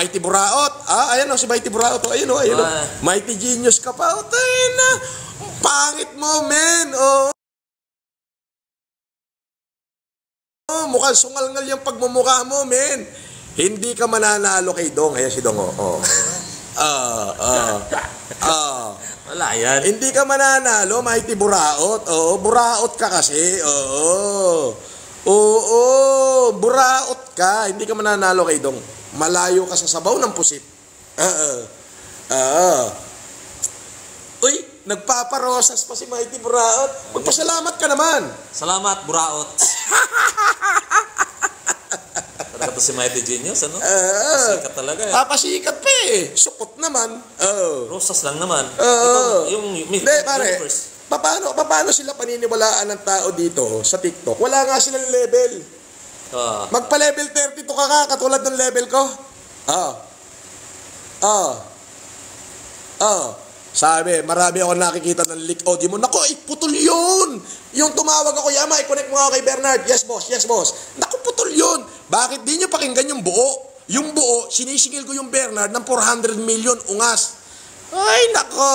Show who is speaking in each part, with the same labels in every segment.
Speaker 1: Mighty Buraot. Ah, ayan o, si Mighty Buraot. Ayun o, ayun o. Mighty Genius ka pa. O, tayo na. Pangit mo, men. Oh. Mukhang sungal-ngal yung pagmumukha mo, men. Hindi ka mananalo kay Dong. Ayan si Dong, oh.
Speaker 2: Wala yan.
Speaker 1: Hindi ka mananalo, Mighty Buraot. Oo, Buraot ka kasi. Oo, Buraot ka. Hindi ka mananalo kay Dong. Malayo ka sa sabaw ng pusit. Uy, nagpaparosas pa si Mighty Buraot. Magpasalamat ka naman.
Speaker 2: Salamat, Buraot. Talaga to si Mighty Genius, ano? Pasikat talaga.
Speaker 1: Papasikat pa eh. Sukot naman.
Speaker 2: Rosas lang naman. Yung
Speaker 1: pare, paano sila paniniwalaan ng tao dito sa TikTok? Wala nga silang level. Magpa-level 32 ka katulad ng level ko. Sabi, marami ako nakikita ng leak audio mo. Naku, putol yun! Yung tumawag ako, Yama, i-connect mo ako kay Bernard. Yes, boss. Naku, putol yun! Bakit di nyo pakinggan yung buo? Yung buo, sinisingil ko yung Bernard ng 400 million ungas. Ay, nako!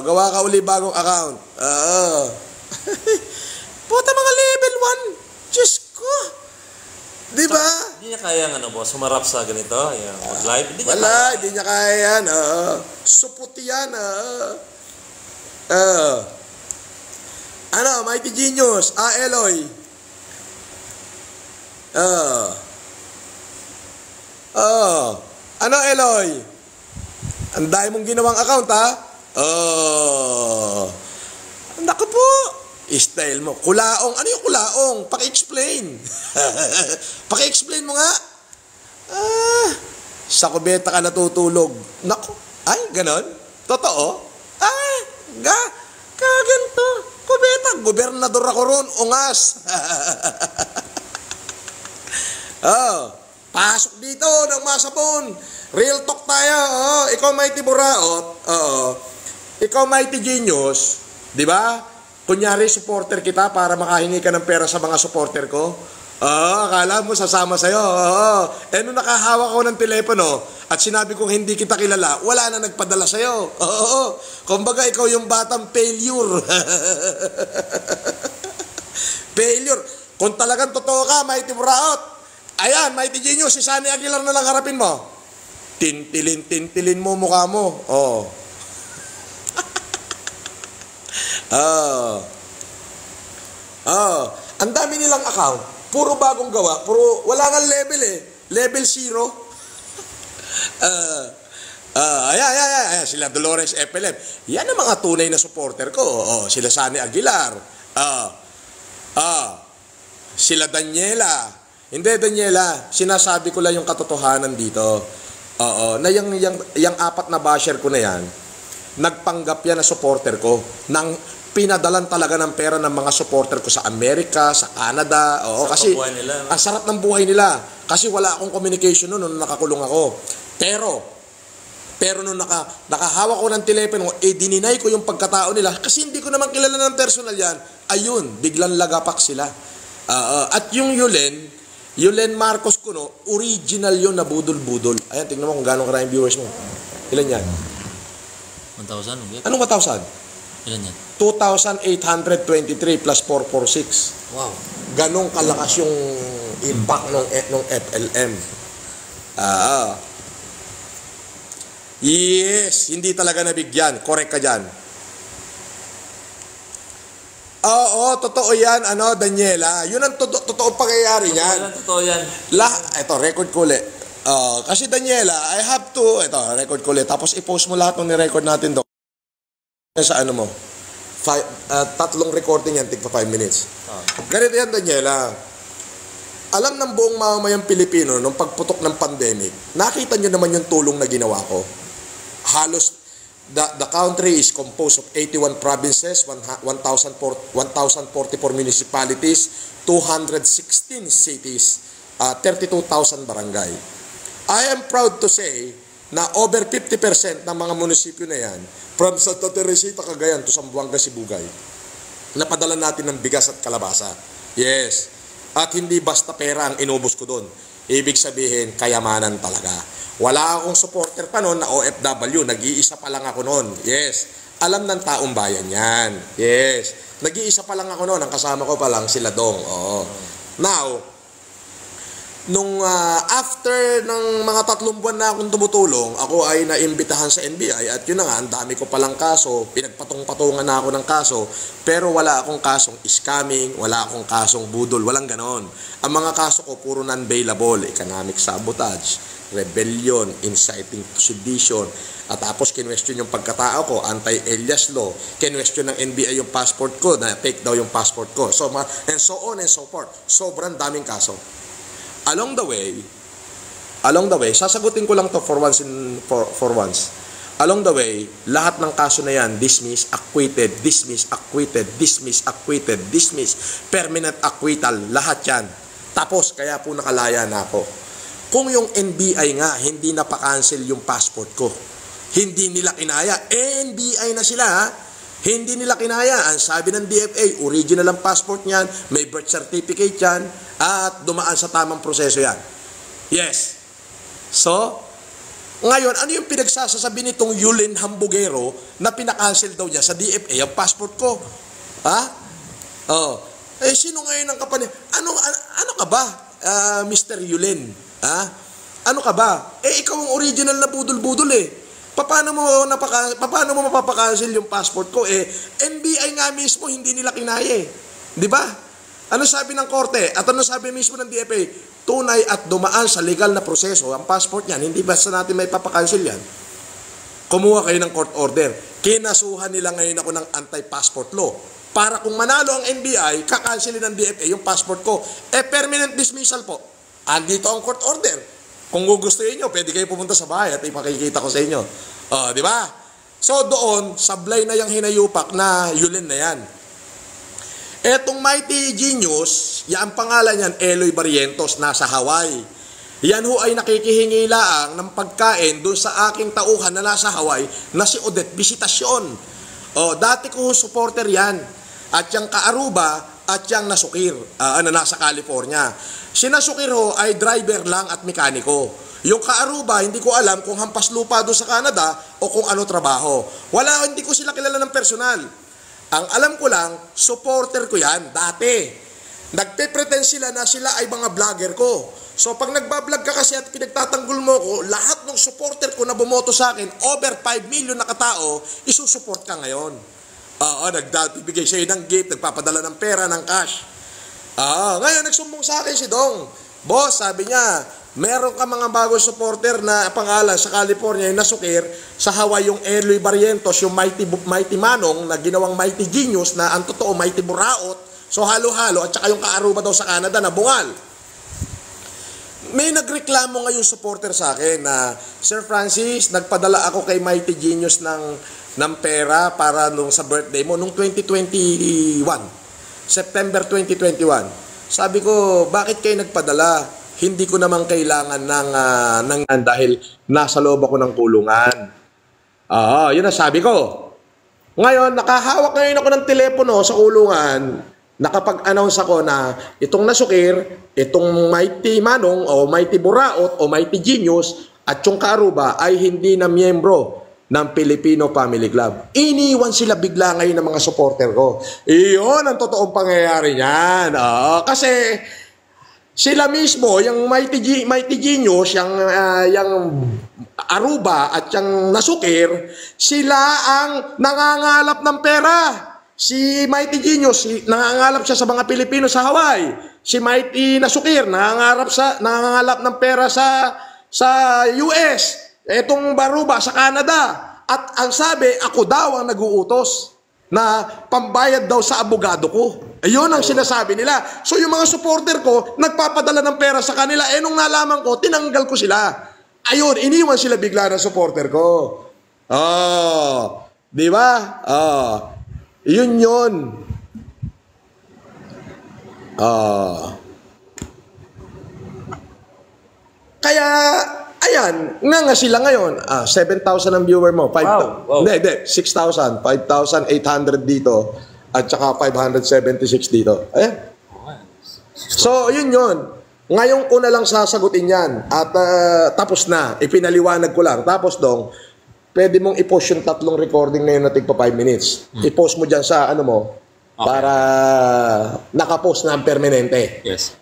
Speaker 1: Gawa ka uli bagong account. Puta, mga level 1. Diyos ko! Diba?
Speaker 2: Hindi niya kaya nga, boss, humarap sa ganito, yung live.
Speaker 1: Hindi niya kaya yan. Supot yan. Ano, Mighty Genius. Eloy. Ano, Eloy? Ang dami mong ginawang account, ha? Naku po. Style mo. Kulaong. Ano yung kulaong? Paki-explain. Paki-explain mo nga. Sa kubeta ka natutulog. Naku. Ay, ganon? Totoo? Kaganto. Kubeta. Gobernador ako ron. Ungas. Pasok dito ng masapon. Real talk tayo. Ikaw Mighty Buraot. Ikaw Mighty Genius. Di ba? Kunyari, supporter kita para makahingi ka ng pera sa mga supporter ko. Akala mo sasama sa'yo. Nung nakahawak ko ng telepono at sinabi kong hindi kita kilala, wala na nagpadala sa'yo. Kumbaga, ikaw yung batang failure. Failure. Kung talagang totoo ka, Mighty Buraot, ayan, Mighty Genius, si Sunny Aguilar na lang harapin mo. Tintilin mo mukha mo. Ang dami nilang account. Puro bagong gawa. Wala nga level eh. Level 0. Ayan. Sila Dolores FLM. Yan ang mga tunay na supporter ko. Sila Sunny Aguilar. Sila Daniela. Hindi, Daniela. Sinasabi ko lang yung katotohanan dito. Na yung apat na basher ko na yan, nagpanggap yan na supporter ko. Nang pinadalan talaga ng pera ng mga supporter ko sa Amerika, sa Canada. Kasi ang sarap ng buhay nila. Kasi wala akong communication nung nakakulong ako. Pero nung nakahawak ko ng telepono, dininay ko yung pagkatao nila. Kasi hindi ko naman kilala ng personal yan. Ayun, biglang lagapak sila. At yung Yulen Marcos Kuno, original yun na budol-budol. Ayan, tingnan mo kung gano'ng karaming viewers mo. Ilan yan?
Speaker 2: 1,000.
Speaker 1: Anong 1,000?
Speaker 2: Ilan yan?
Speaker 1: 2,823 plus 446.
Speaker 2: Wow.
Speaker 1: Ganong kalakas yung impact ng FLM. Yes, hindi talaga nabigyan. Correct ka dyan. Oo, totoo yan, Daniela. Yun ang totoong pangyayari niyan.
Speaker 2: Totoo yan.
Speaker 1: Ito, record ko ulit. Kasi Daniela, I have to, record ko ulit. Tapos i-post mo lahat ng ni-record natin doon. Sa mo. 3 recording yan, tig pa 5 minutes. Ganito yan, Daniela. Alam ng buong mamamayang Pilipino, nung pagputok ng pandemic, nakita nyo naman yung tulong na ginawa ko. Halos, the country is composed of 81 provinces, 1,044 municipalities, 216 cities, 32,000 barangay. I am proud to say na over 50% ng mga munisipyo na yan, from Santa Teresita, Cagayan to Zamboanga, Sibugay, napadala natin ng bigas at kalabasa. Yes. At hindi basta pera ang inubos ko doon. ibig sabihin, kayamanan talaga. Wala akong supporter pa noon na OFW. Nag-iisa pa lang ako noon. Yes. Alam ng taong bayan yan. Yes. Nag-iisa pa lang ako noon. Ang kasama ko pa lang sila Dong. Oo. Now, nung after ng mga 3 buwan na akong tumutulong, ako ay naimbitahan sa NBI at yun na nga, ang dami ko palang kaso, pinagpatong-patungan na ako ng kaso, pero wala akong kasong scamming, wala akong kasong budol, walang ganon. Ang mga kaso ko puro non-bailable, economic sabotage, rebellion, inciting to sedition, at tapos kinwestiyon yung pagkatao ko, anti-alias law, kinwestiyon ng NBI yung passport ko, na take daw yung passport ko, so, and so on and so forth. Sobrang daming kaso. Along the way, sasagutin ko lang to for once. Along the way, lahat ng kaso na yan, dismiss, acquitted, dismiss, acquitted, dismiss, acquitted, dismiss, permanent acquittal, lahat yan. Tapos, kaya po nakalaya na ako. Kung yung NBI nga, hindi napakancel yung passport ko, hindi nila kinaya, NBI na sila ha, hindi nila kinaya. Ang sabi ng DFA, original ang passport niyan, may birth certificate yan, at dumaan sa tamang proseso yan. Yes. So, ngayon, ano yung pinagsasasabi nitong Yulin Hambugero na pinakancel daw niya sa DFA ang passport ko? Ha? Oh. Eh, sino ngayon ang kapatid? Ano ka ba, Mr. Yulin? Ha? Ano ka ba? Eh, ikaw ang original na budol-budol eh. Paano mo mapapakancel yung passport ko? Eh, NBI nga mismo, hindi nila kinaya eh. Di ba? Ano sabi ng korte? At ano sabi mismo ng DFA? Tunay at dumaan sa legal na proseso ang passport niyan. Hindi basta natin may papakancel yan. Kumuha kayo ng court order. Kinasuhan nila ngayon ako ng anti-passport law. Para kung manalo ang NBI, kakancelin ng DFA yung passport ko. Eh, permanent dismissal po. Andito ang court order. Kung gugustuhin nyo, pwede kayo pumunta sa bahay at ipakikita ko sa inyo. Di ba? So doon, sablay na yung hinayupak na Yulin na yan. Etong Mighty Genius, ang pangalan niyan, Eloy Barrientos, nasa Hawaii. Yan ho ay nakikihingi laang ng pagkain doon sa aking tauhan na nasa Hawaii na si Odette Visitasyon. Dati ko supporter yan. At yung Kaaruba at yung Nasukir, na nasa California. Si Nasukir ho ay driver lang at mekaniko. Yung Kaaruba, hindi ko alam kung hampas lupa doon sa Canada o kung ano trabaho. Hindi ko sila kilala ng personal. Ang alam ko lang, supporter ko yan dati. Nagpe-pretend sila na sila ay mga vlogger ko. So pag nagbablog ka kasi at pinagtatanggol mo ko, lahat ng supporter ko na bumoto sa akin, over 5 million na katao, isusupport ka ngayon. Nagbibigay siya ng gift, nagpapadala ng pera, ng cash. Ngayon nagsumbong sa akin si Dong. Boss, sabi niya, meron ka mga bagong supporter na pangalan sa California, yung Nasukir, sa Hawaii yung Eloy Barrientos, yung Mighty Manong na ginawang Mighty Genius na ang totoo Mighty Buraot. So halo-halo at saka yung Kaaruba daw sa Canada na bungal. May nagreklamo ngayon supporter sa akin na, Sir Francis, nagpadala ako kay Mighty Genius ng pera para nung sa birthday mo nung 2021. September 2021. Sabi ko, bakit kayo nagpadala? Hindi ko naman kailangan ng dahil nasa loob ako ng kulungan. Yun ang sabi ko. Ngayon, nakahawak ngayon ako ng telepono sa kulungan. Nakapag-announce ako na itong Nasukir, itong Mighty Manong o Mighty Buraot o Mighty Genius at yung Kaaruba ay hindi na miyembro ng Filipino Family Club. Iniwan sila bigla ngayon ng mga supporter ko. Iyon ang totoong pangyayari niyan. Kasi sila mismo, yung Mighty Genius, yung Aruba at yung Nasukir, sila ang nangangalap ng pera. Si Mighty Genius, nangangalap siya sa mga Pilipino sa Hawaii. Si Mighty Nasukir, nangangalap ng pera sa US. Etong Baruba sa Canada. At ang sabi, ako daw ang nag-uutos na pambayad daw sa abogado ko. Ayun ang sinasabi nila. So yung mga supporter ko, nagpapadala ng pera sa kanila. Nung nalaman ko, tinanggal ko sila. Ayun, iniwan sila bigla ng supporter ko. Di ba? Yun. Kaya, ayan, nga sila ngayon. 7,000 ang viewer mo. 5,000.
Speaker 2: Wow.
Speaker 1: Hindi, 6,000. 5,800 dito. At saka 576 dito. Ayan. So, yun. Ngayon ko na lang sasagutin yan. At tapos na. Ipinaliwanag ko lang. Tapos dong, pwede mong i-post yung 3 recording na yun na tigpa 5 minutes. I-post mo dyan sa ano mo. Okay. Para nakapost na ang permanente.
Speaker 2: Yes.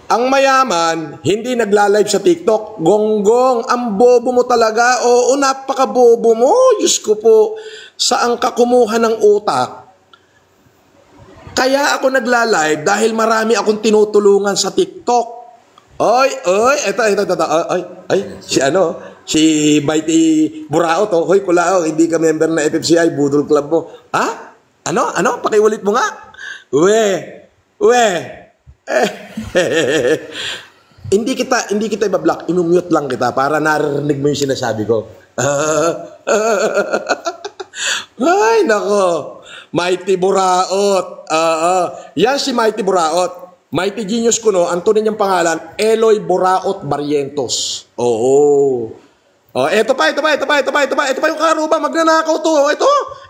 Speaker 1: Ang mayaman, hindi nagla-live sa TikTok. Gonggong, ang bobo mo talaga. Oo, napaka-bobo mo. Diyos ko po, saan ka kumuha ng utak? Kaya ako nagla-live dahil marami akong tinutulungan sa TikTok. Si Mighty Buraot, hoy kulao, hindi ka member na FFCI, Budol Club mo. Ha? Ano? Pakiulit mo nga. Hindi kita ibablock, inumute lang kita para narinig mo yung sinasabi ko. Ay, nako. Mighty Buraot. Yan si Mighty Buraot. Mighty Genius ko, no? Ang tunay niyang pangalan, Eloy Buraot Barrientos. Ito pa yung kaaruba, magnanakaw to.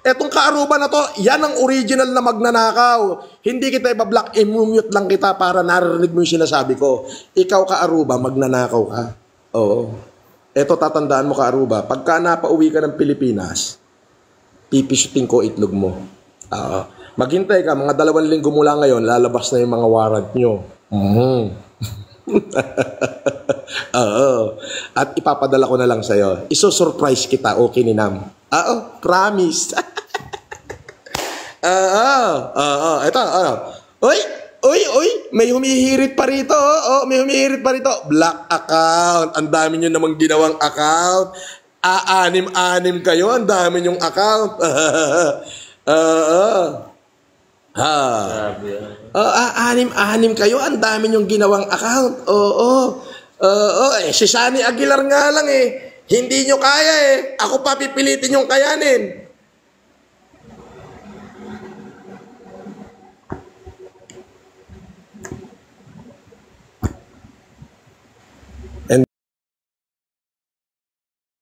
Speaker 1: Etong kaaruba na to, yan ang original na magnanakaw. Hindi kita ibablock, imumute lang kita para narinig mo yung sinasabi ko. Ikaw kaaruba, magnanakaw ka. Ito tatandaan mo kaaruba, pagka napauwi ka ng Pilipinas, pipisutin ko itlog mo. Maghintay ka, mga 2 linggo mula ngayon, lalabas na yung mga warrant nyo. At ipapadala ko na lang sa'yo. Iso-surprise kita, okay ni Nam. Promise. Ito, Uy, may humihirit pa rito. May humihirit pa rito. Black account. Ang dami nyo namang ginawang account. Anim kayo. Ang dami nyong account. Anim kayo. Ang dami nyong ginawang account. Si Sunny Aguilar nga lang eh. Hindi nyo kaya eh. Ako pa pipilitin yung kayanin.